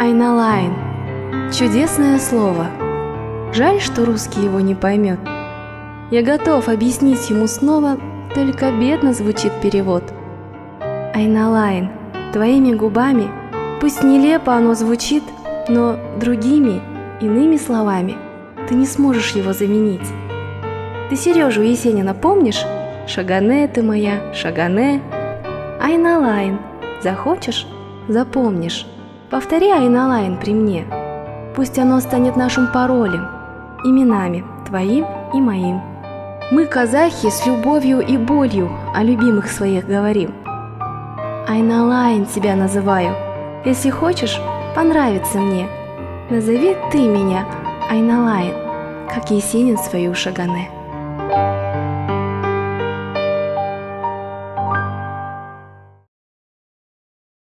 Айналайн. Чудесное слово. Жаль, что русский его не поймет. Я готов объяснить ему снова, только бедно звучит перевод. Айналайн, твоими губами, пусть нелепо оно звучит, но другими, иными словами ты не сможешь его заменить. Ты Сережу Есенина помнишь? Шагане ты моя, шагане. Айналайн, захочешь — запомнишь. Повтори Айналайн при мне. Пусть оно станет нашим паролем, именами твоим и моим. Мы, казахи, с любовью и болью о любимых своих говорим. Айналайн тебя называю. Если хочешь, понравится мне. Назови ты меня Айналайн, как Есенин свою Шагане.